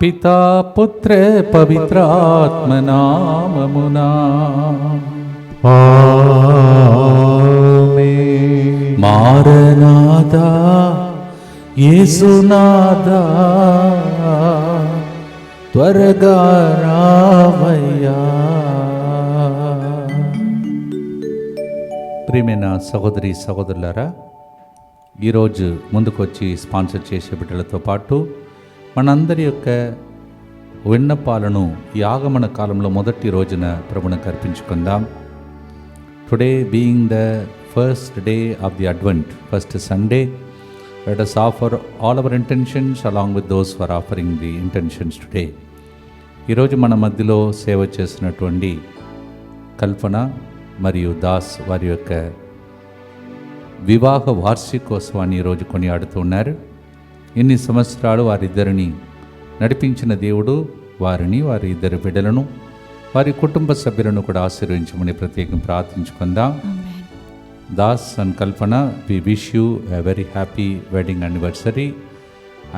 పితా పుత్ర పవిత్రాత్మ నామమునా ఆమేన్. మారనాథా యేసునాథా త్వరగా రావయ్యా. ప్రియమైన సహోదరి సహోదరులారా, ఈరోజు ముందుకొచ్చి స్పాన్సర్ చేసే బిడ్డలతో పాటు మనందరి యొక్క విన్నపాలను ఈ ఆగమన కాలంలో మొదటి రోజున ప్రభువునికి అర్పించుకుందాం. Today being the first day of the Advent, first Sunday, let us offer all our intentions along with those who are offering the intentions today. ఈరోజు మన మధ్యలో సేవ చేసినటువంటి కల్పన మరియు దాస్ వారి యొక్క వివాహ వార్షికోత్సవాన్ని ఈరోజు కొనియాడుతూ ఉన్నారు. ఇన్ని సంవత్సరాలు వారిద్దరిని నడిపించిన దేవుడు వారిని, వారి ఇద్దరు బిడ్డలను, వారి కుటుంబ సభ్యులను కూడా ఆశీర్వదించమని ప్రత్యేకంగా ప్రార్థించుకుందాం. Das and Kalpana, we wish you a very happy wedding anniversary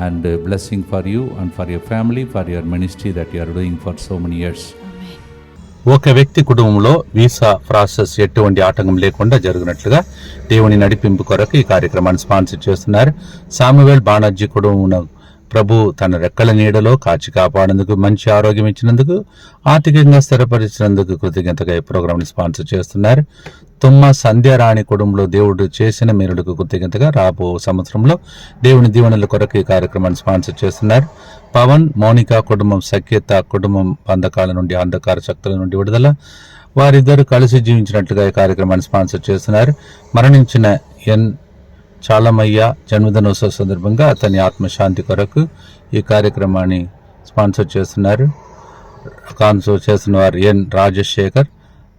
and blessing for you and for your family, for your ministry that you are doing for so many years. ఒక వ్యక్తి కుటుంబంలో వీసా ప్రాసెస్ ఎటువంటి ఆటంకం లేకుండా జరిగినట్లుగా దేవుని నడిపింపు కొరకు ఈ కార్యక్రమాన్ని స్పాన్సర్ చేస్తున్నారు. సామువేల్ బానర్జీ కుటుంబం ప్రభు తన రెక్కల నీడలో కాచి కాపాడేందుకు, మంచి ఆరోగ్యం ఇచ్చినందుకు, ఆర్థికంగా స్థిరపరిచినందుకు కృతజ్ఞతగా ఈ ప్రోగ్రాంని స్పాన్సర్ చేస్తున్నారు. తుమ్మ సంధ్యారాణి కుటుంబంలో దేవుడు చేసిన మేలులకు కృతజ్ఞతగా రాబో సంవత్సరంలో దేవుని దీవెనల కొరకు ఈ కార్యక్రమాన్ని స్పాన్సర్ చేస్తున్నారు. పవన్ మౌనిక కుటుంబం సఖ్యత కుటుంబం బంధకాల నుండి, అంధకార శక్తుల నుండి విడుదల, వారిద్దరు కలిసి జీవించినట్లుగా ఈ కార్యక్రమాన్ని స్పాన్సర్ చేస్తున్నారు. మరణించిన ఎన్ చాలమయ్య జన్మదినోత్సవ సందర్భంగా అతని ఆత్మశాంతి కొరకు ఈ కార్యక్రమాన్ని స్పాన్సర్ చేస్తున్నారు. స్పాన్సర్ చేస్తున్న వారు ఎన్ రాజశేఖర్,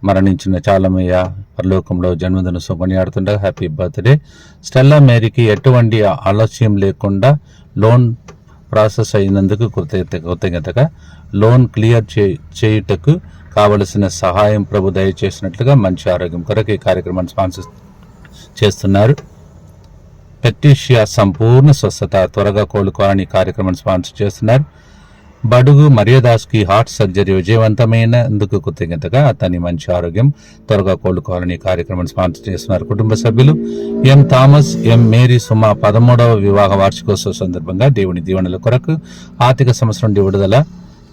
మరణించిన చాలమయ్య పరలోకంలో జన్మదినోత్సవం కొనియాడుతుండగా హ్యాపీ బర్త్డే. స్టెల్లా మేరీకి ఎటువంటి ఆలస్యం లేకుండా లోన్ ప్రాసెస్ అయినందుకు కృతజ్ఞతగా లోన్ క్లియర్ చేయుటకు కావలసిన సహాయం ప్రభు దయచేసినట్లుగా మంచి ఆరోగ్యం కొరకు ఈ కార్యక్రమాన్ని స్పాన్సర్ చేస్తున్నారు. పెట్రిషియా సంపూర్ణ స్వస్థత, త్వరగా కోలుకోవాలని కార్యక్రమాన్ని స్పాన్సర్ చేస్తున్నారు. బడుగు మరియదాస్కి హార్ట్ సర్జరీ విజయవంతమైనందుకు కృతజ్ఞతగా అతని మంచి ఆరోగ్యం, త్వరగా కోలుకోవాలని కార్యక్రమాన్ని స్పాన్సర్ చేస్తున్నారు. కుటుంబ సభ్యులు ఎం థామస్, ఎం మేరీ సుమ 13వ వివాహ వార్షికోత్సవ సందర్భంగా దేవుని దీవెనల కొరకు, ఆర్థిక సమస్య నుండి విడుదల,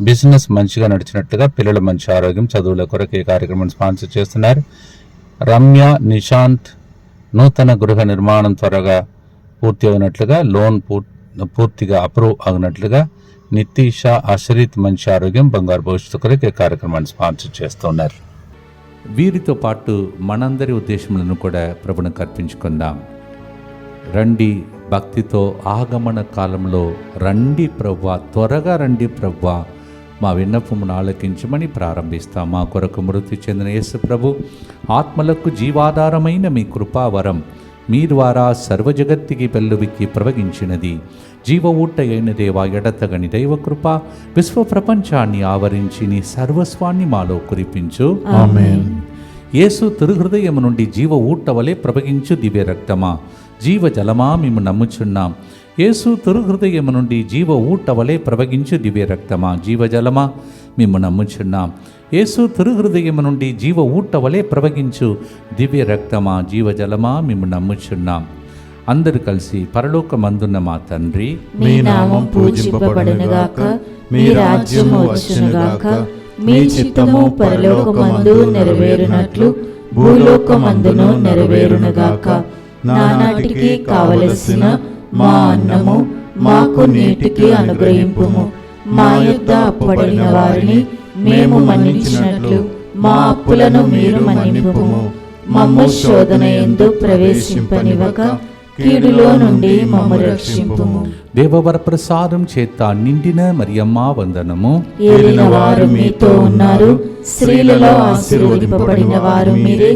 బిజినెస్ మంచిగా నడిచినట్లుగా, పిల్లల మంచి ఆరోగ్యం, చదువుల కొరకు ఈ కార్యక్రమాన్ని స్పాన్సర్ చేస్తున్నారు. రమ్య నిశాంత్ నూతన గృహ నిర్మాణం త్వరగా పూర్తి అయినట్లుగా, లోన్ పూర్తిగా అప్రూవ్ అయినట్లుగా, నితీష అశ్రిత్ మంచి ఆరోగ్యం, బంగారు భవిష్యత్తు కొరకు ఈ కార్యక్రమాన్ని స్పాన్సర్ చేస్తున్నారు. వీరితో పాటు మనందరి ఉద్దేశములను కూడా ప్రభువునికి అర్పించుకుందాం. రండి భక్తితో ఆగమన కాలంలో రండి ప్రభువా, త్వరగా రండి ప్రభువా, మా విన్నపమును ఆలకించమని ప్రారంభిస్తాం. మా కొరకు మృతి చెందిన యేసు ప్రభు ఆత్మలకు జీవాధారమైన మీ కృపావరం మీ ద్వారా సర్వజగత్తికి పెళ్ళువికి ప్రవగించినది. జీవ ఊట అయిన దేవా, ఎడతగని దైవకృప విశ్వ ప్రపంచాన్ని ఆవరించి నీ సర్వస్వాన్ని మాలో కురిపించు. ఆమేన్. యేసు తిరుహృదయము నుండి జీవ ఊట వలె ప్రవగించు దివ్య రక్తమా, జీవ జలమా మేము నమ్ముచున్నాం. యేసు తిరుహృదయము నుండి జీవ ఊట వలె ప్రవగించు దివ్య రక్తమా, జీవజలమా మేము నమ్ముచున్నాం. యేసు తిరుహృదయము నుండి జీవ ఊట వలె ప్రవగించు దివ్య రక్తమా, జీవజలమా మేము నమ్ముచున్నాం. అందరూ కలిసి పరలోకమందున్న మా తండ్రి, మీ నామం పూజింపబడునుగాక, మీ రాజ్యము వచ్చునుగాక, మీ చిత్తము పరలోకమందు నెరవేరునట్లు భూలోకమందును నెరవేరునుగాక. నానాటికి కావలసిన మా అన్నము మాకు నేటికి అనుగ్రహింపుము. మా యొద్ద అప్పుడైన వారిని మేము మన్నించినట్లు మా అప్పులను మీరు మన్నింపుము. మమ్ము శోధన యందు ప్రవేశింపనివ్వక కీడులో నుండి మమ్ము రక్షింపుము. దేవవర ప్రసాదం చేత నిండిన మరియమ్మ వందనము. ఏలిన వారు మీతో ఉన్నారు, స్త్రీలలో ఆశీర్వదింపబడిన వారు మీరే.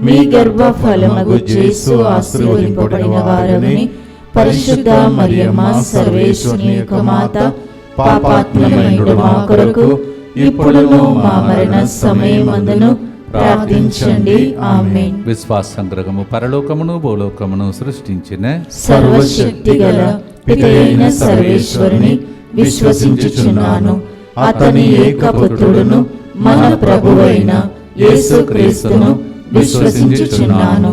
మీ గర్భ ఫలమగు యేసు ఆశీర్వదింపబడిన వారని. పరిశుద్ధ మరియమ్మ సర్వేశ్వరుని యొక్క మాత, పాపాత్ములైన మా కొరకు ఇప్పుడును మా మరణ సమయమందును ప్రార్థించండి. ఆమేన్. విశ్వాస సంగ్రహము పరలోకమును భూలోకమును సృష్టించిన సర్వశక్తి గల పితయైన సర్వేశ్వరుని విశ్వసించుచున్నాను. అతని ఏకపుత్రుడును మన ప్రభువైన యేసుక్రీస్తును విశ్వసించుచున్నాను.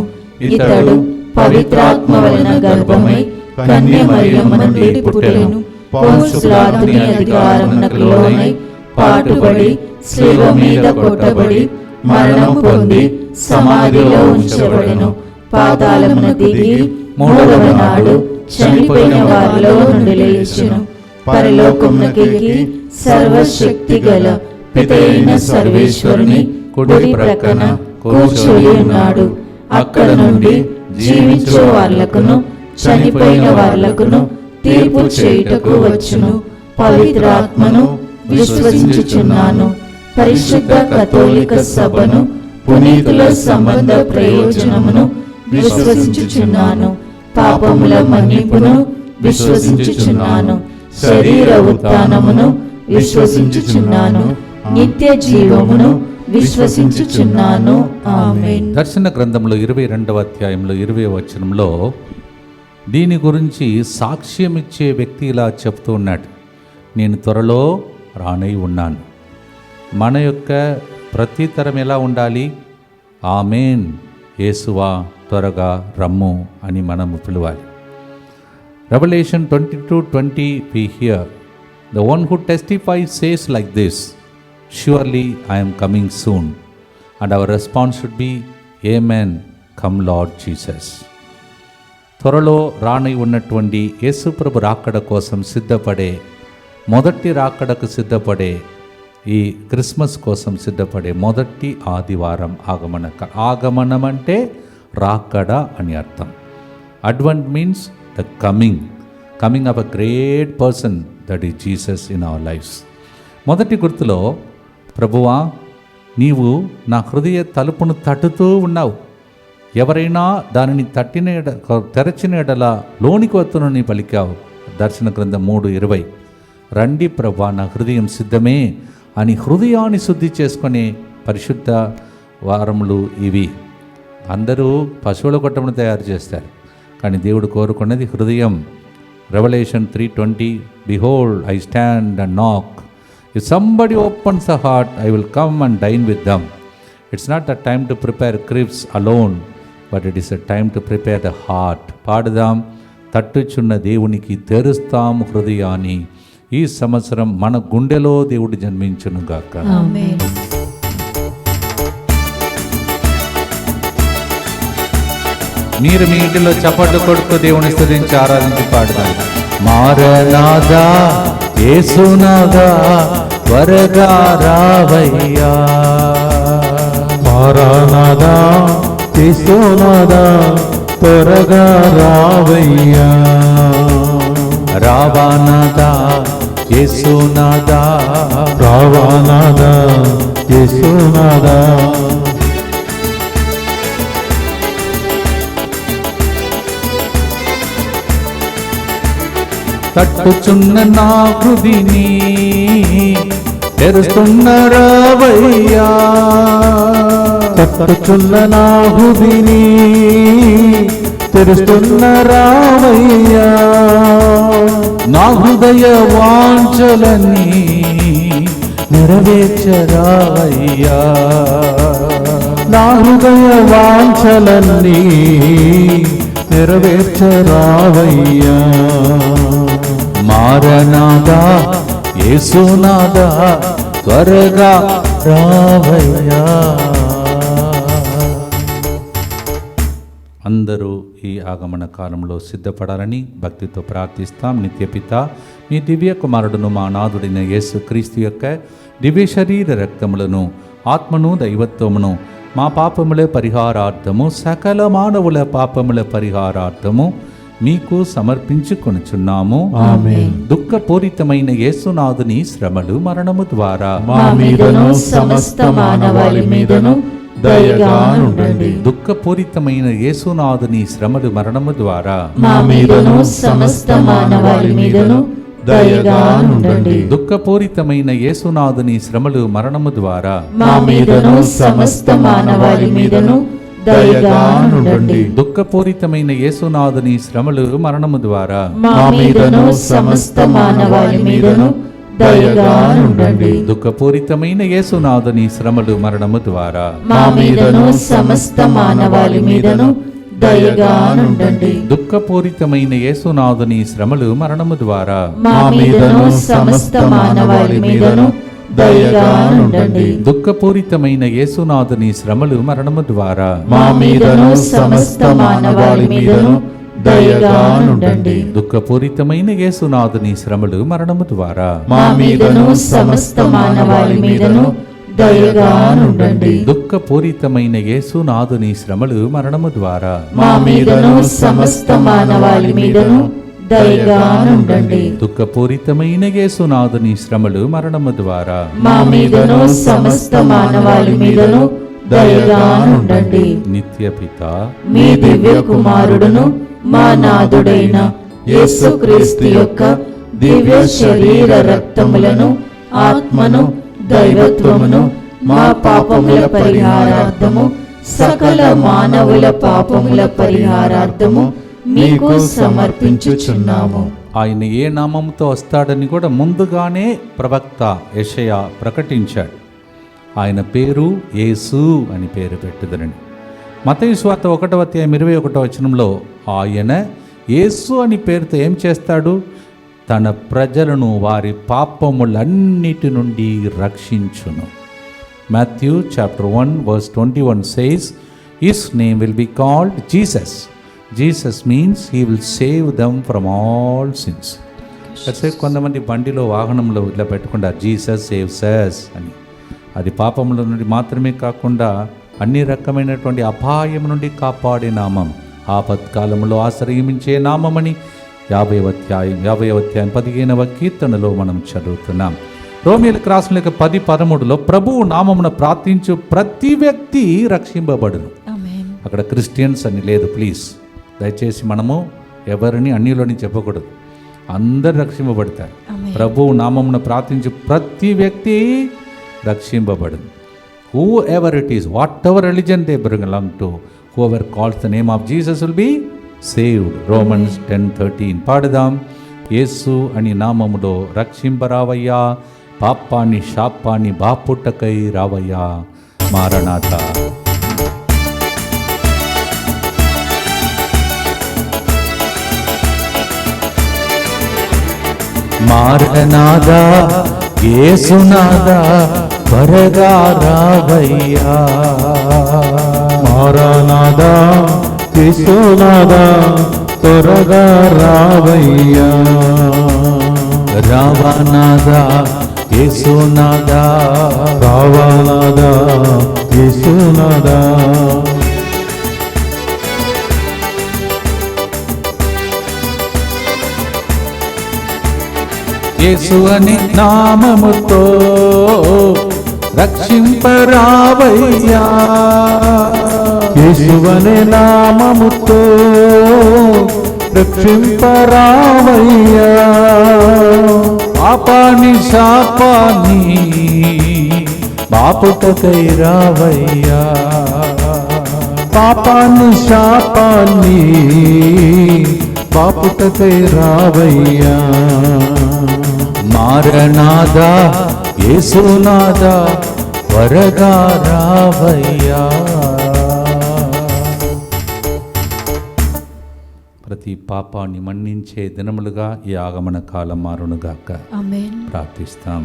ఇతడు పవిత్రాత్మ వలన గర్భమై కన్య మరియమ్మ నుండి పుట్టెను. పోన్సు పిలాతుని అధికారమునకు లోనై పాటుపడి శిలువ మీద కొట్టబడి మరణం పొంది సమాధిలో ఉంచబడెను. పాతాళమున దిగి మూడవ నాడు చనిపోయిన వారిలో నుండి లేచెను. పరలోకమునకెక్కి సర్వశక్తి గల పితైన సర్వేశ్వరుని కుడి ప్రక్కన కూర్చొని ఉన్నాడు. అక్కడ నుండి జీవించే వార్లకును చనిపోయిన వార్లకును తీర్పు చేయుటకు వచ్చును. పవిత్రాత్మను విశ్వసించుచున్నాను. పరిశుద్ధ కథోలిక సభను, పునీతుల సంబంధ ప్రయోజనమును విశ్వసించుచున్నాను. పాపముల మన్నింపును విశ్వసించుచున్నాను. శరీర ఉత్థానమును విశ్వసించుచున్నాను. నిత్య జీవమును విశ్వసించుచున్నాను. ఆమేన్. దర్శన గ్రంథంలో 22వ అధ్యాయంలో 20వ వచనంలో దీని గురించి సాక్ష్యం ఇచ్చే వ్యక్తి ఇలా చెప్తూ ఉన్నాడు, నేను త్వరలో రానై ఉన్నాను. మన యొక్క ప్రతితరం ఎలా ఉండాలి? ఆమేన్, యేసువా త్వరగా రమ్ము అని మనము పిలవాలి. Revelation 22:20 we hear, the one who testifies says like this, surely I am coming soon. And our response should be, Amen, come Lord Jesus. త్వరలో రానై ఉన్నటువంటి యేసుప్రభు రాకడ కోసం సిద్ధపడే, మొదటి రాకడకు సిద్ధపడే, ఈ క్రిస్మస్ కోసం సిద్ధపడే మొదటి ఆదివారం ఆగమనం అంటే రాకడ అని అర్థం. Advent means the coming of a great person, that is Jesus in our lives. మొదటి గుర్తులో, ప్రభువా నీవు నా హృదయ తలుపును తట్టుతూ ఉన్నావు, ఎవరైనా దానిని తెరచిన ఎడల లోనికి వత్తునని పలికావు. దర్శన గ్రంథం 3:20. రండి ప్రభువా, నా హృదయం సిద్ధమే అని హృదయాన్ని శుద్ధి చేసుకునే పరిశుద్ధ వారములు ఇవి. అందరూ పశువుల కొట్టమును తయారు చేస్తారు, కానీ దేవుడు కోరుకున్నది హృదయం. Revelation 3:20, behold, I stand and knock. If somebody opens the heart, I will come and dine with them. It's not a time to prepare cribs alone, but it is a time to prepare the heart. పాడుదాం, తట్టుచున్న దేవునికి తెరుస్తాం హృదయాన్ని. ఈ సంవత్సరం మన గుండెలో దేవుడు జన్మించును గాక. ఆమేన్. మీరు మీ ఇంటిలో చప్పట్లు కొడుతూ దేవుని స్తుతించి ఆరాధించి పాడుదాం. మారనాదా యేసునాదా త్వరగా రావయ్యా, మారనాదా యేసునాదా త్వరగా రావయ్యా, రావానాదా యేసునాదా, రావానాదా యేసునాదా, తట్టుచున్న నా హృదిని తెరుస్తున్న రావయ్యా, తట్టుచున్న నా హృదిని తెరుస్తున్న రావయ్యా, నా హృదయ వాంఛలన్నీ నెరవేర్చరావయ్యా, నా హృదయ వాంఛలన్నీ నెరవేర్చరావయ్యా, మారనాదా యేసునాదా త్వరగా రావయ్యా. అందరూ ఈ ఆగమన కాలంలో సిద్ధపడాలని భక్తితో ప్రార్థిస్తాం. నిత్యపిత మీ దివ్య కుమారుడును మా నాథుడైన యేసు క్రీస్తు యొక్క దివ్య శరీర రక్తములను, ఆత్మను, దైవత్వమును మా పాపముల పరిహారార్థము, సకల మానవుల పాపముల పరిహారార్థము మీకు సమర్పించుకొనుచున్నాము. ఆమేన్. దుఃఖపూరితమైన యేసునాథుని శ్రమలు, మరణము ద్వారా మా మీదను సమస్త మానవాళి మీదను దయగా ఉండండి. దుఃఖపూరితమైన యేసునాథుని శ్రమలు, మరణము ద్వారా మా మీదను సమస్త మానవాళి మీదను దయగా ఉండండి. దుఃఖపూరితమైన యేసునాథుని శ్రమలు, మరణము ద్వారా మా మీదను సమస్త మానవాళి మీదను దయగానుండండి. దుఃఖపూరితమైన యేసునాథుని శ్రమలు మరణము ద్వారా మా మీదను సమస్త మానవాళి మీదను దయగానుండండి. దుఃఖపూరితమైన యేసునాథుని శ్రమలు మరణము ద్వారా మా మీదను సమస్త మానవాళి మీదను దయగానుండండి. దుఃఖపూరితమైన యేసునాథుని శ్రమలు మరణము ద్వారా మా మీదను సమస్త మానవాళి మీదను దయగానుండండి. దుఃఖపూరితమైన యేసునాథుని శ్రమలు మరణము ద్వారా మా మీదను సమస్త మానవాళి మీదను దయగానుండండి. దుఃఖపూరితమైన యేసునాథుని శ్రమలు మరణము ద్వారా మా మీదను సమస్త మానవాళి మీదను దయగానుండండి. దుఃఖపూరితమైన యేసునాథుని శ్రమలు మరణము ద్వారా మా మీదను సమస్త మానవాళి మీదను దయగానుండండి. దుఃఖపూరితమైన యేసునాథుని శ్రమలు మరణము ద్వారా మా మీదను సమస్త మానవాళి మీదను దయగానుండండి. నిత్య పిత మీ దివ్య కుమారుడును మా నాథుడైన యేసుక్రీస్తు యొక్క దివ్య శరీర రక్తములను ఆత్మను దైవత్వమును మా పాపముల పరిహారార్థము సకల మానవుల పాపముల పరిహారార్థము మీకు సమర్పించుచున్నాము. ఆయన ఏ నామముతో వస్తాడని కూడా ముందుగానే ప్రవక్త యెషయా ప్రకటించాడు. ఆయన పేరు యేసు అని పేరు పెట్టుదరని. మత్తయి సువార్త 1:21 ఆయన యేసు అని పేరుతో ఏం చేస్తాడు? తన ప్రజలను వారి పాపములన్నిటి నుండి రక్షించును. Matthew chapter 1 verse 21 says, His name will be called Jesus. Jesus means He will save them from all sins. కాసేపు కొంతమంది బండిలో వాహనంలో ఇట్లా పెట్టుకుంటారు, జీసస్ సేవ్స్ us అని. అది పాపముల నుండి మాత్రమే కాకుండా అన్ని రకమైనటువంటి అపాయం నుండి కాపాడే నామం, ఆపత్కాలంలో ఆశ్రయించే నామమని 50వ అధ్యాయం 15వ కీర్తనలో మనం చదువుతున్నాం. రోమియోలకు రాసిన 10:13 ప్రభువు నామమున ప్రార్థించు ప్రతి వ్యక్తి రక్షింపబడును. అక్కడ క్రిస్టియన్స్ అని లేదు, ప్లీజ్ దయచేసి మనము ఎవరిని అన్యులని చెప్పకూడదు. అందరు రక్షింపబడతారు. ప్రభువు నామమున ప్రార్థించు ప్రతి వ్యక్తి రక్షింపబడును. Whoever it is, whatever religion they belong to, whoever calls the name of Jesus will be saved. Romans 10:13 పాడుదాం. యేసు అని నామములో రక్షింపరావయ్యా, పాపాన్ని శాపాన్ని బాపుట్టకై రావయ్యా, మారనాథ. మారనాథా యేసునాథా త్వరగా రావయ్యా, మారనాథా యేసునాథా త్వరగా రావయ్యా, రావనాథా యేసునాథా రావనాథా యేసునాథా. యేసు అని నామముతో రక్షింపరావయ్యా, యేసువనే నామముతో రక్షింపరావయ్యా, పాపాన్ని శాపాన్ని బాపుటకై రావయ్యా, పాపాన్ని శాపాన్ని బాపుటకై రావయ్యా, మారనాథా యేసునాథా త్వరగా రావయ్యా. ప్రతి పాపాన్ని మన్నించే దినములుగా ఈ ఆగమన కాలం మారునుగాక ప్రార్థిస్తాం.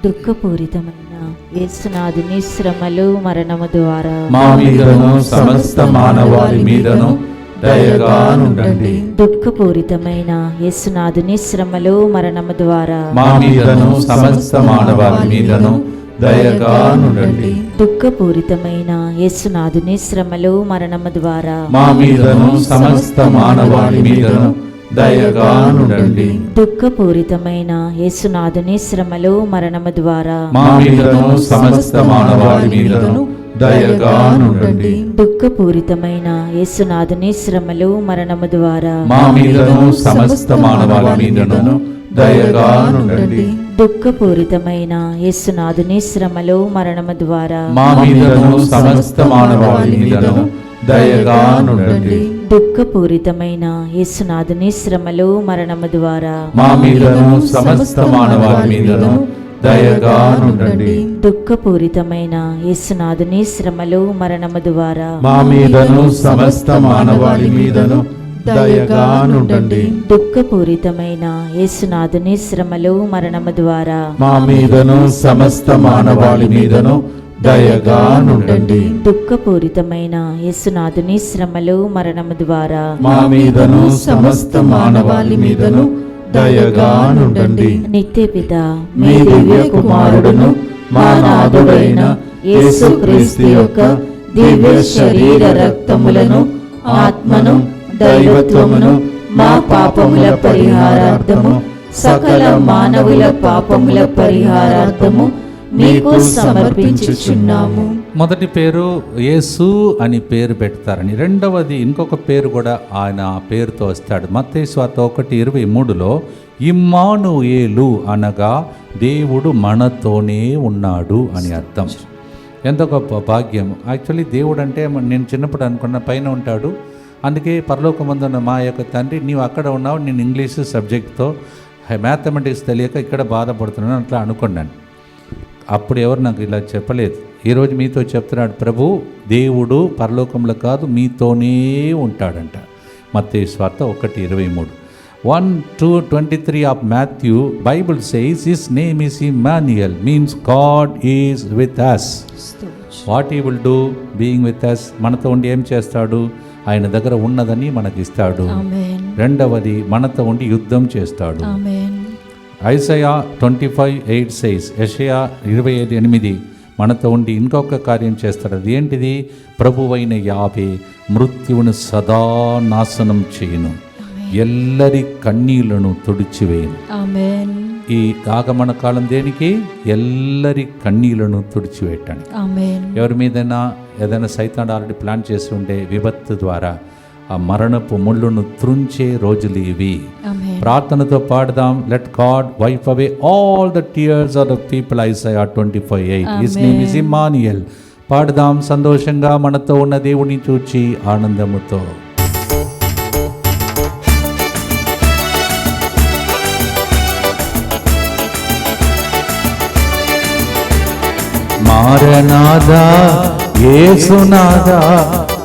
దుఃఖపూరితమైన యేసునాథుని శ్రమలు మరణము ద్వారా మా మీదను సమస్త మానవాళి మీదను దయగానుండండి. దుఃఖపూరితమైన యేసునాథుని శ్రమలు మరణము ద్వారా మా మీదను సమస్త మానవాళి మీదను దయగానుండండి. దుఃఖపూరితమైన యేసునాథుని శ్రమలు మరణము ద్వారా మా మీదను సమస్త మానవాళి మీదను దయగానుండండి. దుఃఖపూరితమైన యేసునాథుని శ్రమలు మరణము ద్వారా మా మీదను సమస్త మానవాళి మీదను దయగానుండండి. దుఃఖపూరితమైన యేసునాథుని శ్రమలు మరణము ద్వారా మా మీదను సమస్త మానవాళి మీదను దయగానుండండి. దుఃఖపూరితమైన యేసునాథుని శ్రమలు మరణము ద్వారా మా మీదను సమస్త మానవాళి మీదను దయగా నుండండి. దుఃఖపూరితమైన యేసునాథుని శ్రమలు మరణము ద్వారా మా మీదను సమస్త మానవాళి మీదను దయగా నుండండి. దుఃఖపూరితమైన యేసునాథుని శ్రమలు మరణము ద్వారా మా మీదను సమస్త మానవాళి మీదను దయగా నుండండి. దుఃఖపూరితమైన యేసునాథుని శ్రమలు మరణము ద్వారా మా మీదను సమస్త మానవాళి మీదను దయగా నుండండి. దుఃఖపూరితమైన యేసునాథుని శ్రమలు మరణము ద్వారా మా మీదను సమస్త మానవాళి మీదను దయగా నుండండి. నిత్యపిత మీ దివ్య కుమారుడును మా నాథుడైన యేసుక్రీస్తు యొక్క దివ్య శరీర రక్తములను ఆత్మను దైవత్వమును మా పాపముల పరిహారార్థము సకల మానవుల పాపముల పరిహారార్థము మీకు సమర్పించుచున్నాము. మొదటి పేరు యేసు అని పేరు పెడతారని, రెండవది ఇంకొక పేరు కూడా ఆయన ఆ పేరుతో వస్తాడు. మత్తయి సువార్త 1:23లో ఇమ్మానుయేలు అనగా దేవుడు మనతోనే ఉన్నాడు అని అర్థం. ఎంత గొప్ప భాగ్యం. యాక్చువల్లీ దేవుడు అంటే నేను చిన్నప్పుడు అనుకున్న పైన ఉంటాడు, అందుకే పరలోకమందున్న మా యొక్క తండ్రి నీవు అక్కడ ఉన్నావు, నేను ఇంగ్లీష్ సబ్జెక్ట్తో మ్యాథమెటిక్స్ తెలియక ఇక్కడ బాధపడుతున్నాను అట్లా అనుకున్నాను. అప్పుడు ఎవరు నాకు ఇలా చెప్పలేదు. ఈరోజు మీతో చెప్తున్నాడు, ప్రభు దేవుడు పరలోకంలో కాదు మీతోనే ఉంటాడంట. మత్తయి సువార్త 1:23. 1:23 of Matthew, Bible says his name is Emmanuel, means God is with us. What he will do being with us, మనతో ఉండి ఏం చేస్తాడు? ఆయన దగ్గర ఉన్నదని మనకిస్తాడు. రెండవది మనతో ఉండి యుద్ధం చేస్తాడు. ఐసయా 25:8 says, యెషయా 25:8 మనతో ఉండి ఇంకొక కార్యం చేస్తాడు. అది ఏంటిది? ప్రభువైన యావే మృత్యువును సదా నాశనం చేయును, ఎల్లరి కన్నీళ్లను తుడిచివేయును. ఈ ఆగమన కాలం దేనికి? ఎల్లరి కన్నీళ్లను తుడిచివేయటానికి. ఎవరి మీదైనా ఏదైనా సైతాన్ ఆల్రెడీ ప్లాన్ చేసి ఉండే విపత్తు ద్వారా ఆ మరణపు ముళ్ళును త్రుంచే రోజులు ఇవి. ప్రార్థనతో పాడదాం, let God wipe away all the tears of the people. Isaiah 25:8. His name is Immanuel. పాడదాం సంతోషంగా, మనతో ఉన్న దేవుని చూచి ఆనందముతో. మారనాదా యేసునాదా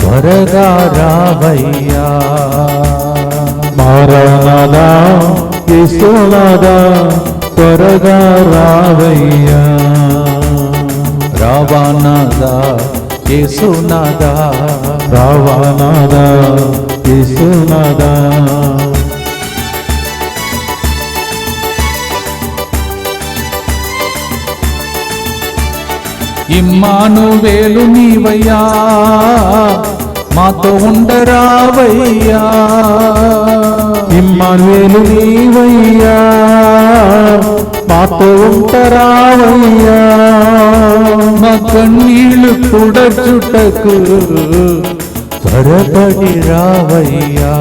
త్వరగా రావయ్యా. మారనాదా యేసునాదా త్వరగా రావయ్యా. రావానాదా యేసునాదా, రావానాదా యేసునాదా. ఇమ్మానువేలు నీవయ్యా, మాతో ఉండరావయ్యా. ఇమ్మానుయేలు నీవయ్యా, మాతో ఉండరావయ్యా. మా కన్నీళ్లు తుడచుటకు త్వరపడి రావయ్యా.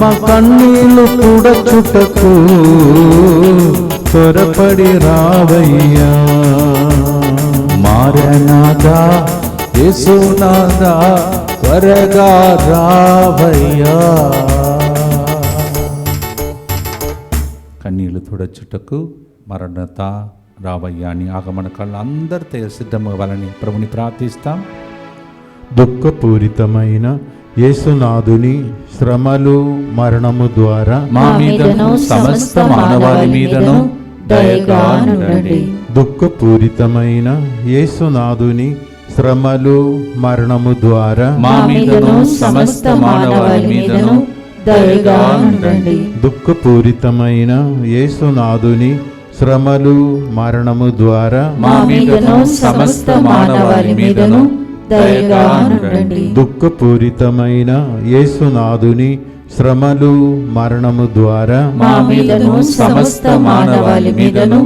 మా కన్నీళ్లు తుడచుటకు త్వరపడి రావయ్యా. మారనాదా యేసునాదా త్వరగా రావయ్యా. కన్నీళ్లు తుడచుటకు మరణత రావయ్యా అని ఆగమన కాళ్ళు అందరితో సిద్ధమవ్వాలని ప్రభుని ప్రార్థిస్తాం. దుఃఖపూరితమైన యేసునాథుని శ్రమలు మరణము ద్వారా మా మీదను సమస్త మానవాళి మీదను దయగా నుండండి. దుఃఖపూరితమైన యేసునాథుని శ్రమలు మరణము ద్వారా మా మీదను సమస్త మానవాళి మీదను దయగా నుండండి. దుఃఖపూరితమైన యేసునాథుని శ్రమలు మరణము ద్వారా మా మీదను సమస్త మానవాళి మీదను దయగా నుండండి. దుఃఖపూరితమైన యేసునాథుని శ్రమలు మరణము ద్వారా మా మీదను సమస్త మానవాళి మీదను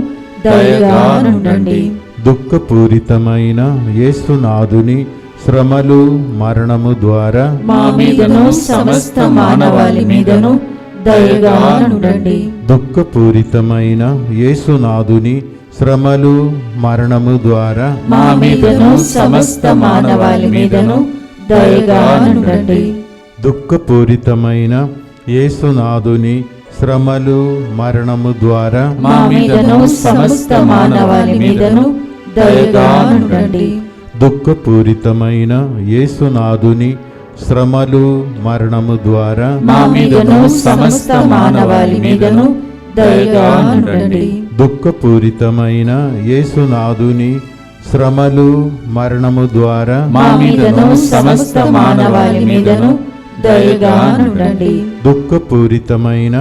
దయగా నుండండి. దుఃఖపూరితమైన యేసునాథుని శ్రమలు మరణము ద్వారా మా మీదను సమస్త మానవాళి మీదను దయగా నుండండి. దుఃఖపూరితమైన యేసునాథుని శ్రమలు మరణము ద్వారా మా మీదను సమస్త మానవాళి మీదను దయగా నుండండి. దుఃఖపూరితమైన యేసునాథుని శ్రమలు మరణము ద్వారా మా మీదను సమస్త మానవాళి మీదను దయగా నుండండి. దుఃఖపూరితమైన యేసునాథుని శ్రమలు మరణము ద్వారా మా మీదను సమస్త మానవాళి మీదను దయగా నుండండి. దుఃఖపూరితమైన యేసునాథుని శ్రమలు మరణము ద్వారా మా మీదను సమస్త మానవాళి మీదను దయగా నుండండి. దుఃఖపూరితమైన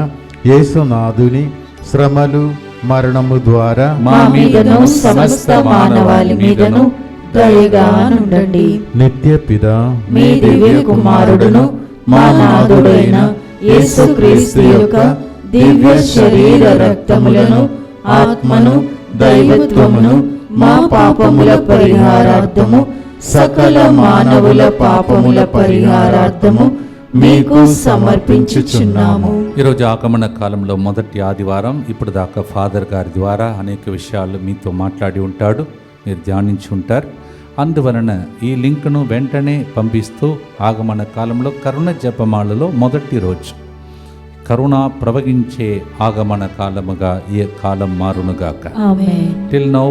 యేసునాథుని శ్రమలు మరణము ద్వారా మా మీదను సమస్త మానవాళి మీదను దయగా నుండండి. నిత్య పిత మీ దివ్య కుమారుడును మా నాథుడైన యేసుక్రీస్తు యొక్క దివ్య శరీర రక్తములను ఆత్మను దైవత్వమును మా పాపముల పరిహారార్థము సకల మానవుల పాపముల పరిహారార్థము మీకు సమర్పించుచున్నాము. ఈరోజు ఆగమన కాలంలో మొదటి ఆదివారం. ఇప్పుడు దాకా ఫాదర్ గారి ద్వారా అనేక విషయాలు మీతో మాట్లాడి ఉంటాడు, మీరు ధ్యానించి ఉంటారు. అందువలన ఈ లింక్ను వెంటనే పంపిస్తూ ఆగమన కాలంలో కరుణ జపమాలలో మొదటి రోజు కరుణ ప్రవగించే ఆగమన కాలముగా ఈ కాలం మారునుగాక. ఆమేన్. Till now,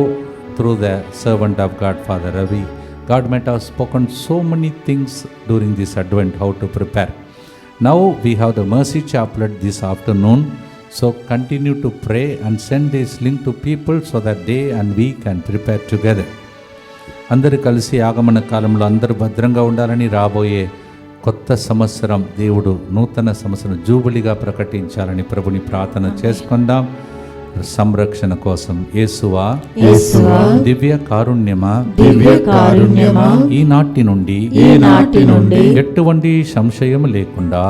through the servant of God, Father Ravi, God might have spoken so many things during this Advent, how to prepare. Now we have the Mercy Chaplet this afternoon, so continue to pray and send this link to people so that they and we can prepare together. అందరూ కలిసి ఆగమన కాలంలో అందరూ భద్రంగా ఉండాలని, రాబోయే కొత్త సంవత్సరం దేవుడు నూతన సంవత్సరం జూబిలిగా ప్రకటించాలని ప్రభుని ప్రార్థన చేసుకుందాం. సంరక్షణ కోసం యేసువా దివ్య కారుణ్యమా ఈనాటి నుండి ఎటువంటి సంశయం లేకుండా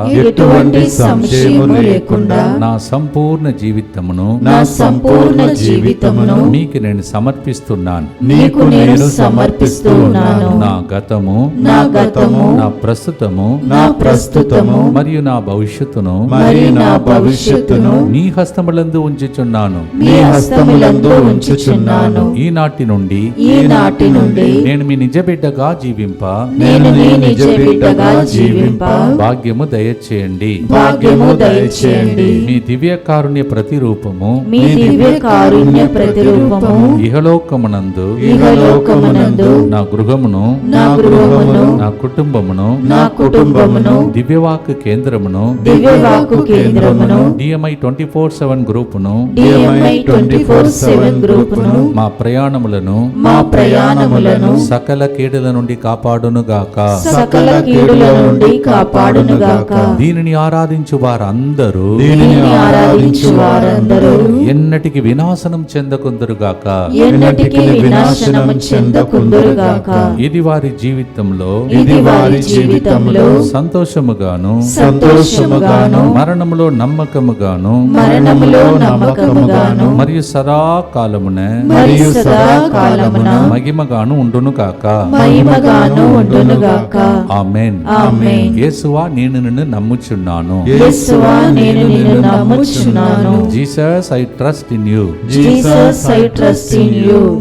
నా సంపూర్ణ జీవితమును మీకు నేను సమర్పిస్తున్నాను. నా గతము నా ప్రస్తుతము మరియు నా భవిష్యత్తును నీ హస్తములందు ఉంచుచున్నాను. ఈనాటి నుండి నేను మీ నిజ బిడ్డగా జీవింప భాగ్యము దయచేయండి. మీ దివ్య కారుణ్య ప్రతిరూపము ఇహలోకమునందు నా గృహమును నా కుటుంబమును దివ్యవాక్ కేంద్రమును DMI 24/7 గ్రూపును మా ప్రయాణములను సకల కీడుల నుండి కాపాడునుగాక. దీనిని ఆరాధించు వారందరూ ఎన్నటికి వినాశనం చెందకుందురుగాక. ఇది వారి జీవితంలో సంతోషముగాను మరణములో నమ్మకముగాను మరియు సదాకాలమున మహిమగాను ఉండునుగాక. ఆమేన్. యేసువా నేను నిన్ను నమ్ముచున్నాను. Jesus I trust in you.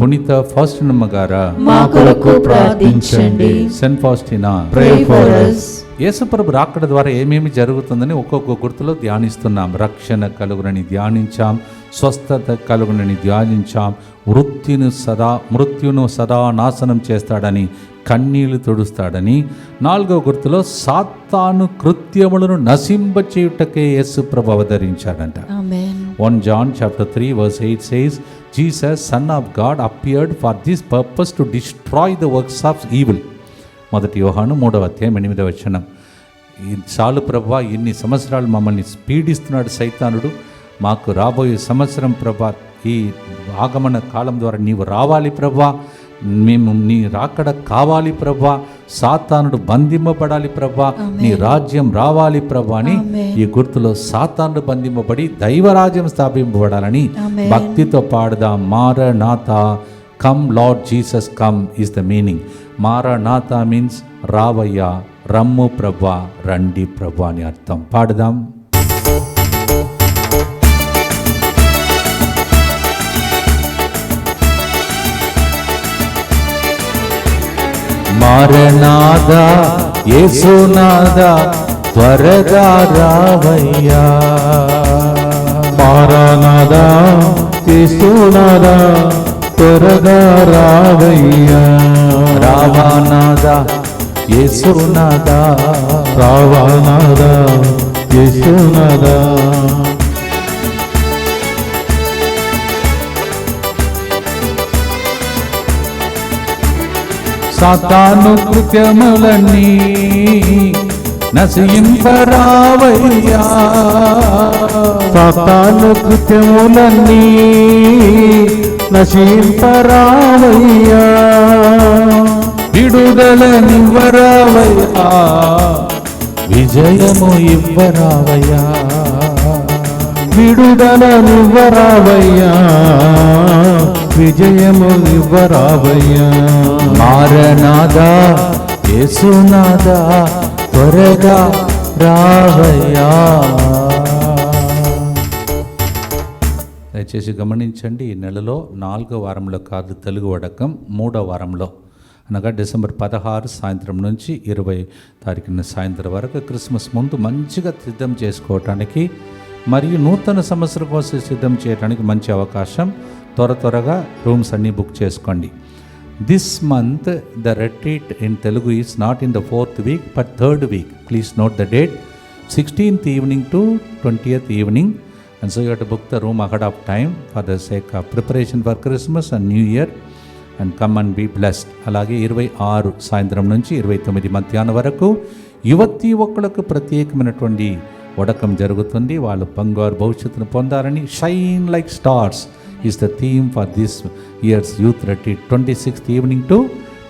పునీత ఫాస్టినమ్మ గారా మా కొరకు ప్రార్థించండి. సెయింట్ ఫాస్టినా యేసుప్రభు రాకడ ద్వారా ఏమేమి జరుగుతుందని ఒక్కొక్క గుర్తులో ధ్యానిస్తున్నాం. రక్షణ కలుగునని ధ్యానించాం, స్వస్థత కలుగునని ధ్యానించాం, మృత్యును సదా నాశనం చేస్తాడని, కన్నీళ్లు తుడుస్తాడని. 4వ గుర్తులో సాతాను కృత్యములను నశింపచేయుటకే యేసుప్రభు అవతరించాడంట. 1 John chapter 3 verse 8 says, Jesus, Son of God, appeared for this purpose to destroy the works of evil. 1 యోహాను 3వ అధ్యాయం 8వ వచనం. చాలు ప్రభువా, ఇన్ని సంవత్సరాలు మమ్మల్ని పీడిస్తున్నాడు సైతానుడు, మాకు రాబోయే సంవత్సరం ప్రభా ఈ ఆగమన కాలం ద్వారా నీవు రావాలి ప్రభా, మేము నీ రాకడ కావాలి ప్రభా, సాతానుడు బంధింపబడాలి ప్రభా, నీ రాజ్యం రావాలి ప్రభా అని ఈ గుర్తులో సాతానుడు బంధింపబడి దైవరాజ్యం స్థాపింపబడాలని భక్తితో పాడుదాం. Maranatha, come Lord Jesus come is the meaning. Maranatha means రావయ్యా, రమ్ము ప్రభా, రండి ప్రభా అని అర్థం. పాడుదాం. మారనాదా యేసునాదా త్వరగా రావయ్యా. మారనాదా యేసునాదా త్వరగా రావయ్యా. రావానాదా యేసునాదా రావానాదా యేసునాదా. సాతాను కృత్యములన్నీ నశింపరావయ్యా. సాతాను కృత్యములన్నీ నశింపరావయ్యా. విడుదలనివ్వరావయ్యా, విజయము ఇవ్వరావయ్యా. విడుదలనివ్వరావయ్యా, విజయము ఇవ్వరావయ్యా. మారనాదా యేసునాదా త్వరగా రావయ్యా. దయచేసి గమనించండి, ఈ నెలలో 4వ వారంలో కాదు తెలుగు వడకం, 3వ వారంలో అనగా డిసెంబర్ 16 సాయంత్రం నుంచి 20 తారీఖున సాయంత్రం వరకు క్రిస్మస్ ముందు మంచిగా సిద్ధం చేసుకోవటానికి మరియు నూతన సంవత్సరం కోసం సిద్ధం చేయడానికి మంచి అవకాశం. త్వరగా రూమ్స్ అన్నీ బుక్ చేసుకోండి. This month the retreat in Telugu is not in the 4th week but 3rd week. Please note the date, 16th evening to 20th evening, and so you have to book the room ahead of time for the sake of preparation for Christmas and New Year, and come and be blessed. అలాగే 26 సాయంత్రం నుంచి 29 మధ్యాహ్నం వరకు యువతీ ఒక్కలకు ప్రత్యేకమైనటువంటి వడకం జరుగుతుంది. వాళ్ళు బంగారు భవిష్యత్తును పొందాలని shine like stars is the theme for this year's youth retreat, 26th evening to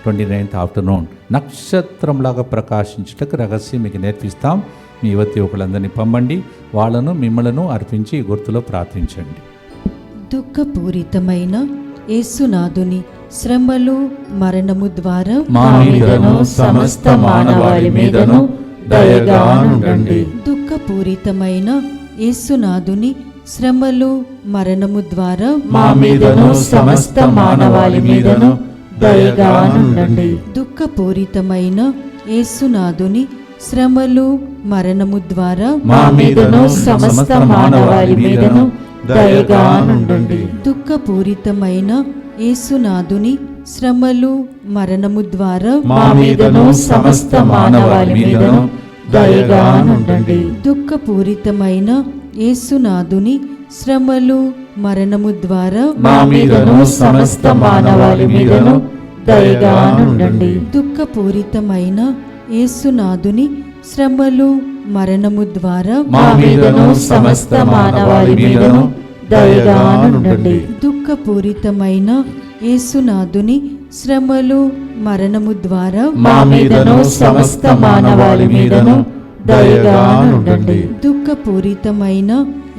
29th afternoon. నక్షత్రంలాగా ప్రకాశించుటకు రహస్యం మీకు నేర్పిస్తాం. మీ యువతి ఒకళ్ళందరినీ పంపండి, వాళ్ళను మిమ్మలను అర్పించి ఈ గుర్తులో ప్రార్థించండి. దుఃఖపూరితమైన యేసునాథుని శ్రమలు మరణము ద్వారా మా మీదను సమస్త మానవాళి మీదను దయగా నుండండి. దుఃఖపూరితమైన యేసునాథుని శ్రమలు మరణము ద్వారా మా మీదను సమస్త మానవాళి మీదను దయగా నుండండి. దుఃఖపూరితమైన యేసునాథుని శ్రమలు మరణము ద్వారా మా మీదను సమస్త మానవాళి మీదను దయగా నుండండి. దుఃఖపూరితమైన యేసునాథుని శ్రమలు మరణము ద్వారా మా మీదను సమస్త మానవాళి మీదను దయగా నుండండి. దుఃఖపూరితమైన యేసునాథుని శ్రమలు మరణము ద్వారా మా మీదను సమస్త మానవాళి మీదను దయగా నుండండి. దుఃఖపూరితమైన యేసునాథుని శ్రమలు మరణము ద్వారా మా మీదను సమస్త మానవాళి మీదను దయగా నుండండి. దుఃఖపూరితమైన యేసునాథుని శ్రమలు మరణము ద్వారా మా మీదను సమస్త మానవాళి మీదను దయగా నుండండి. దుఃఖపూరితమైన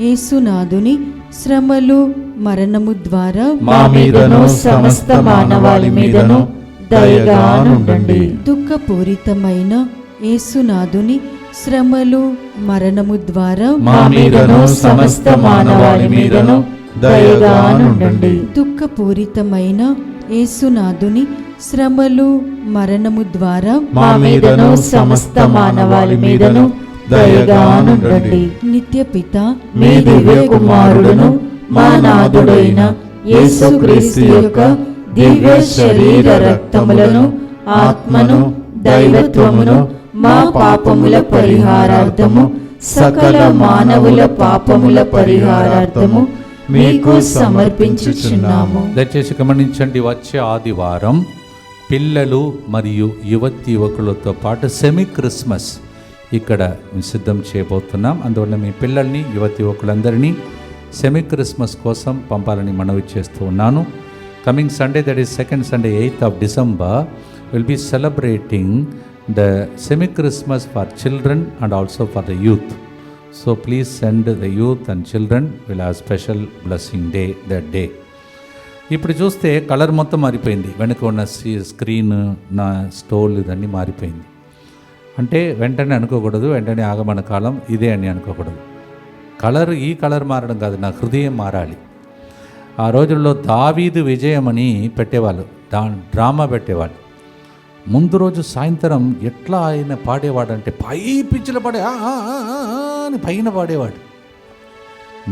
యేసునాథుని శ్రమలు మరణము ద్వారా మా మీదను సమస్త మానవాళి మీదను దయగా నుండండి. దుఃఖపూరితమైన యేసునాథుని శ్రమలు మరణము ద్వారా మా మీదను సమస్త మానవాళి మీదను దయగా నుండండి. దుఃఖపూరితమైన యేసునాథుని శ్రమలు మరణము ద్వారా మా మీదను సమస్త మానవాళి మీదను దయగా నుండండి. నిత్యపిత మీ దివ్య కుమారుడును మా నాథుడైన యేసుక్రీస్తు యొక్క దివ్య శరీర రక్తములను ఆత్మను దైవత్వమును మా పాపముల పరిహారార్థము సకల మానవుల పాపముల పరిహారార్థము మీకు సమర్పించుచున్నాము. దయచేసి గమనించండి, వచ్చే ఆదివారం పిల్లలు మరియు యువకులతో పాటు సెమీ క్రిస్మస్ ఇక్కడ సిద్ధం చేయబోతున్నాం. అందువల్ల మీ పిల్లల్ని యువకులందరినీ సెమీ క్రిస్మస్ కోసం పంపాలని మనవి చేస్తూ ఉన్నాను. Coming Sunday, that is second Sunday 8th of December, will be celebrating the semi Christmas for children and also for the youth. So please send the youth and children, will have special blessing day that day. ఇప్పుడు చూస్తే colour మొత్తం మారిపోయింది. వెనుక ఉన్న screen, నా stole ఇదన్నీ మారిపోయింది. అంటే వెంటనే అనుకోకూడదు, వెంటనే ఆగమన కాలం ఇదే అని అనుకోకూడదు. కలర్, ఈ కలర్ మారడం కాదు, నా హృదయం మారాలి. ఆ రోజుల్లో దావీదు విజయం అని పెట్టేవాళ్ళు, డ్రామా పెట్టేవాళ్ళు. ముందు రోజు సాయంత్రం ఎట్లా ఆయన పాడేవాడంటే పై పిచ్చిలో పాడే "ఆ, ఆ, ఆ, ఆ" అని పైన పాడేవాడు.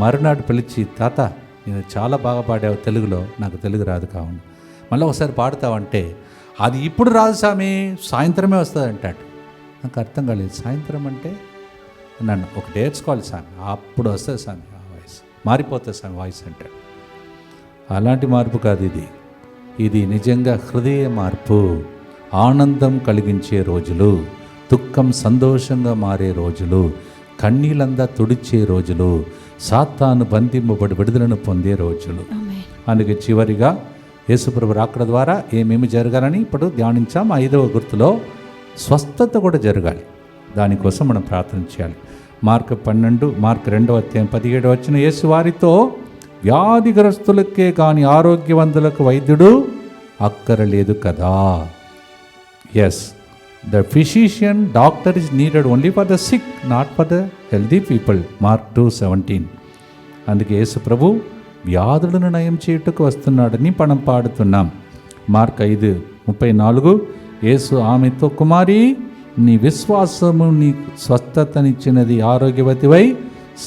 మరునాడు పిలిచి, తాత నేను చాలా బాగా పాడావు తెలుగులో, నాకు తెలుగు రాదు కావును, మళ్ళీ ఒకసారి పాడతావంటే, అది ఇప్పుడు రాదు స్వామి, సాయంత్రమే వస్తుంది అంటాడు. నాకు అర్థం కాలేదు, సాయంత్రం అంటే నన్ను ఒకటి నేర్చుకోవాలి స్వామి, అప్పుడు వస్తుంది స్వామి ఆ వాయిస్, మారిపోతుంది స్వామి వాయిస్ అంటాడు. అలాంటి మార్పు కాదు ఇది, ఇది నిజంగా హృదయ మార్పు, ఆనందం కలిగించే రోజులు, దుఃఖం సంతోషంగా మారే రోజులు, కన్నీళ్ళందా తుడిచే రోజులు, సాతాను బంధింపబడి విడుదలను పొందే రోజులు. అందుకే చివరిగా యేసుప్రభు రాకడ ద్వారా ఏమేమి జరగాలని ఇప్పుడు ధ్యానించాం. 5వ గుర్తులో స్వస్థత కూడా జరగాలి, దానికోసం మనం ప్రార్థన చేయాలి. మార్కు 2వ అధ్యాయం 17 వచ్చిన, యేసు వారితో, వ్యాధిగ్రస్తులకే కానీ ఆరోగ్యవంతులకు వైద్యుడు అక్కరలేదు కదా. Yes, the physician doctor is needed only for the sick, not for the healthy people. Mark 2:17. అందుకే యేసు ప్రభు వ్యాధులను నయం చేయుటకు వస్తున్నాడని మనం పాడుతున్నాం. మార్క్ 5:34, యేసు ఆమెతో, కుమారి నీ విశ్వాసము నీ స్వస్థతనిచ్చినది, ఆరోగ్యవతివై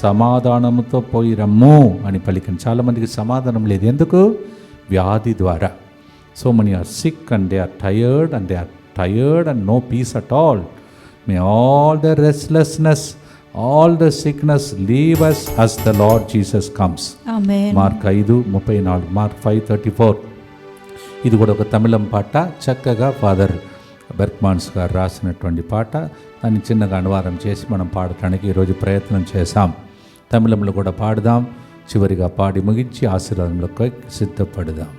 సమాధానముతో పోయి రమ్ము అని పలికిన. చాలామందికి సమాధానం లేదు, ఎందుకు? వ్యాధి ద్వారా. So many are sick and they are tired and no peace at all. May all the restlessness, all the sickness leave us as the Lord Jesus comes. Amen. Mark 5:34, mark 5:34. ఇది కూడా ఒక తమిళం పాట, చక్కగా ఫాదర్ బెర్క్మాన్స్ గారు రాసినటువంటి పాట. దాన్ని చిన్నగా అనువాదం చేసి మనం పాడటానికి ఈరోజు ప్రయత్నం చేశాం. తమిళంలో కూడా పాడదాం. చివరిగా పాడి ముగించి ఆశీర్వాదంలోకి సిద్ధపడదాం.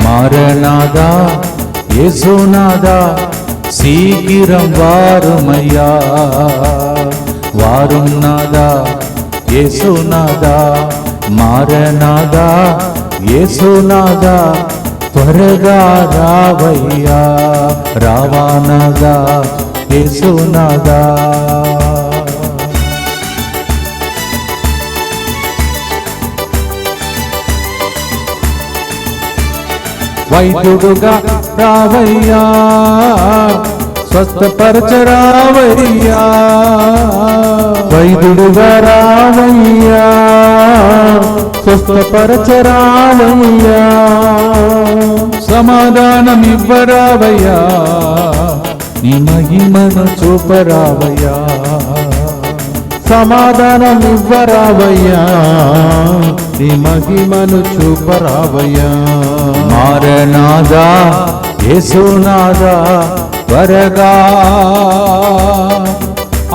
మారనాదా యేసునాదా శీఘ్రం వారుమయ్యా, వారునాదా యేసునాదా, మారనాదా యేసునాదా, త్వరగా రావయ్యా, రావానాదా యేసునాదా. వైద్యుడుగా రావయ్యా, స్వస్థపరచరావయ్యా, వైద్యుడుగా రావయ్యా, స్వస్థపరచరావయ్యా, సమాధానం ఇవ్వరావయ్యా, నీ మహిమను చూపరావయ్యా, సమాధానం ఇవ్వరావయ్యా, నీ మహిమను చూపరావయ్యా. మారనాదా యేసునాదా, త్వరగా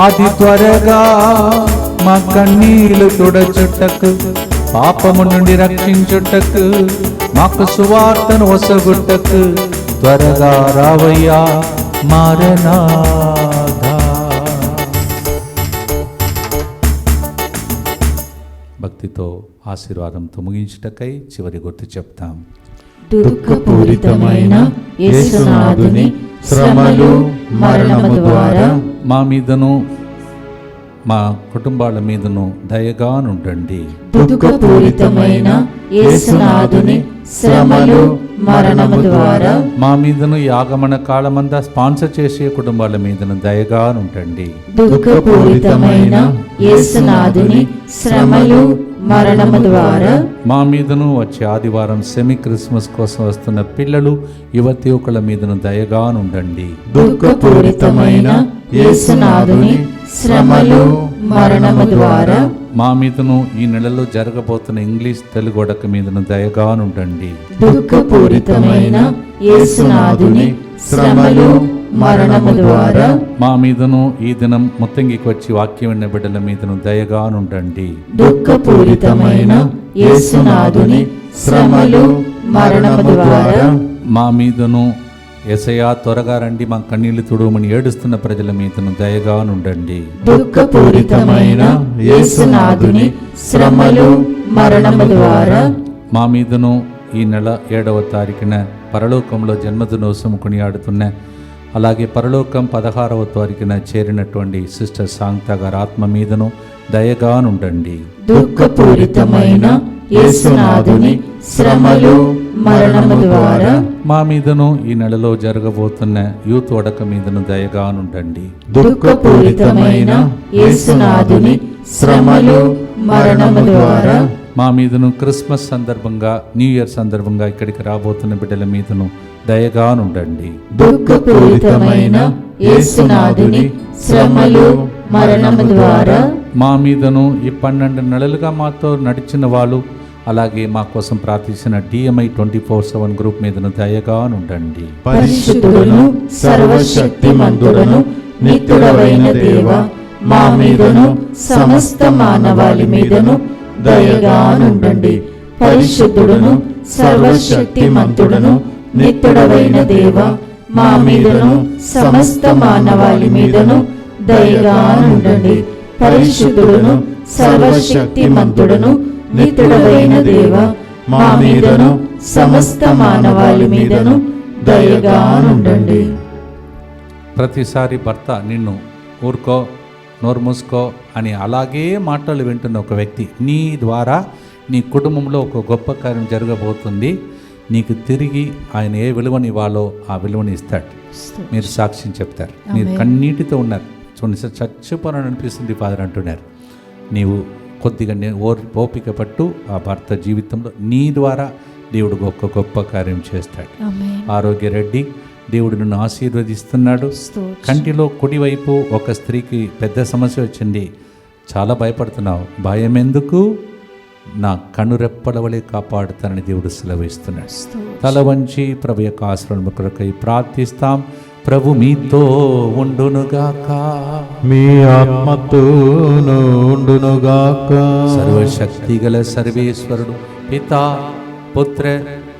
అతి త్వరగా మా కన్నీళ్లు తుడచుటకు, పాపము నుండి రక్షించుటకు, మాకు సువార్తను ఒసగుటకు త్వరగా రావయ్యా, మారనాదా. భక్తితో ఆశీర్వాదంతో ముగించుటకై చివరి గుర్తు చెప్తాం. దుఃఖపూరితమైన యేసునాథుని శ్రమలు మరణము ద్వారా మా మీదను మా కుటుంబాల మీదను దయగానుండండి. దుఃఖపూరితమైన యేసునాథుని శ్రమలు మరణము ద్వారా మా మీదను ఈ ఆగమన కాలమంతా స్పాన్సర్ చేసే కుటుంబాల మీదను దయగానుండండి. దుఃఖపూరితమైన యేసునాథుని శ్రమలు మరణము ద్వారా మా మీదను వచ్చే ఆదివారం సెమీ క్రిస్మస్ కోసం వస్తున్న పిల్లలు, యువతి యువకుల మీదను దయగానుండండి. దుఃఖపూరితమైన యేసునాథుని శ్రమలు మరణము ద్వారా మా మీదను ఈ నెలలో జరగబోతున్న ఇంగ్లీష్ తెలుగు వడక మీదను దయగానుండండి. దుఃఖపూరితమైన యేసునాథుని శ్రమలు మరణము ద్వారా మా మీదను ఈ దినం ముత్తంగికి వచ్చి వాక్యం విన్న బిడ్డల మీదను దయగానుండండి. దుఃఖపూరితమైన యేసునాథుని శ్రమలు మరణము ద్వారా మా మీదను యేసయ్యా త్వరగా రండి మా కన్నీళ్లు తుడవమని ఏడుస్తున్న ప్రజల మీదను దయగానుండండి. దుఃఖపూరితమైన యేసునాథుని శ్రమలు మరణము ద్వారా మా మీదను ఈ నెల 7వ తారీఖున పరలోకంలో జన్మదినోత్సవం కొనియాడుతున్న, అలాగే పరలోకం 16వ తారీఖున చేరినటువంటి సిస్టర్ సాంగ్తా గారి ఆత్మ మీదను, దయగానుండండి. దుఃఖపూరితమైన యేసునాథుని శ్రమలు మరణము ద్వారా మా మీదను ఈ నెలలో జరగబోతున్న యూత్ వడక మీదను దయగానుండండి. దుఃఖపూరితమైన యేసునాథుని శ్రమలు మరణము ద్వారా మా మీదను క్రిస్మస్ సందర్భంగా, న్యూ ఇయర్ సందర్భంగా ఇక్కడికి రాబోతున్న బిడ్డల మీదను దయగానుండండి. దుఃఖపూరితమైన యేసునాథుని శ్రమలు మరణము ద్వారా మా మీదను ఈ 12 నెలలుగా మాతో నడిచిన వాళ్ళు, అలాగే మా కోసం ప్రార్థించిన DMI 24/7 గ్రూప్ మీదను దయగానుండండి. పరిశుద్ధుడును సర్వశక్తిమంతుడును నిత్యుడవైన దేవ, మా మీదను సమస్త మానవాళి మీదను దయగానుండండి. పరిశుద్ధుడును సర్వశక్తిమంతుడును నిత్యుడవైన దేవ, మా మీదను సమస్త మానవాళి మీదను దయగానుండండి. పరిశుద్ధుడును సర్వశక్తిమంతుడును నిత్యుడవైన దేవ, మా మీదను సమస్త మానవాళి మీదను దయగానుండండి. ప్రతిసారి భర్త నిన్ను ఊరుకో, నోరు మూసుకో అని అలాగే మాటలు వింటున్న ఒక వ్యక్తి, నీ ద్వారా నీ కుటుంబంలో ఒక గొప్ప కార్యం జరగబోతుంది. నీకు తిరిగి ఆయన ఏ విలువని ఇవ్వాలో ఆ విలువని ఇస్తాడు. మీరు సాక్ష్యం చెప్తారు. మీరు కన్నీటితో ఉన్నారు, చూడండి సార్ చచ్చిపోనని అనిపిస్తుంది ఫాదర్ అంటున్నారు. నీవు కొద్దిగా ఓపిక పట్టు. ఆ భర్త జీవితంలో నీ ద్వారా దేవుడు ఒక గొప్ప కార్యం చేస్తాడు. ఆరోగ్య రెడ్డి, దేవుడు నిన్ను ఆశీర్వదిస్తున్నాడు. కంటిలో కుడివైపు ఒక స్త్రీకి పెద్ద సమస్య వచ్చింది, చాలా భయపడుతున్నావు. భయం ఎందుకు? నా కనురెప్పల వలె కాపాడుతానని దేవుడు సెలవిస్తున్నాడు. తల వంచి ప్రభు యొక్క ఆశ్రమ కొరకై ప్రార్థిస్తాం. ప్రభు మీతో ఉండునుగాక, మీ ఆత్మతోను ఉండునుగాక. సర్వశక్తి గల సర్వేశ్వరుడు పితా, పుత్ర,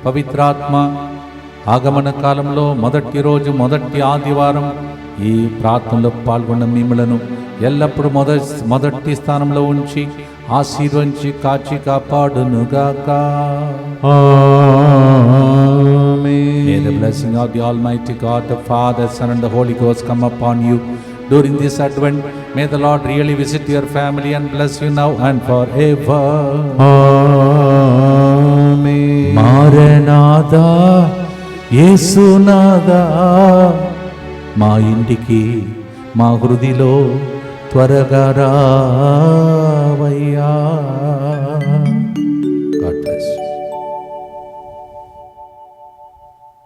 పవిత్రాత్మ ఆగమన కాలంలో మొదటి రోజు, మొదటి ఆదివారం ఈ ప్రార్థనలో పాల్గొన్న మిమ్మలను ఎల్లప్పుడూ మొదటి స్థానంలో ఉంచి ఆశీర్వదించి కాచి కాపాడునుగాక. May the blessing of the Almighty God, the Father, Son and the Holy Ghost come upon you during this Advent. May the Lord really visit your family and bless you now and forever. Amen. మారనాథా యేసునాథా, మా ఇంటికి మా హృదిలో త్వరగా రావయ్యా.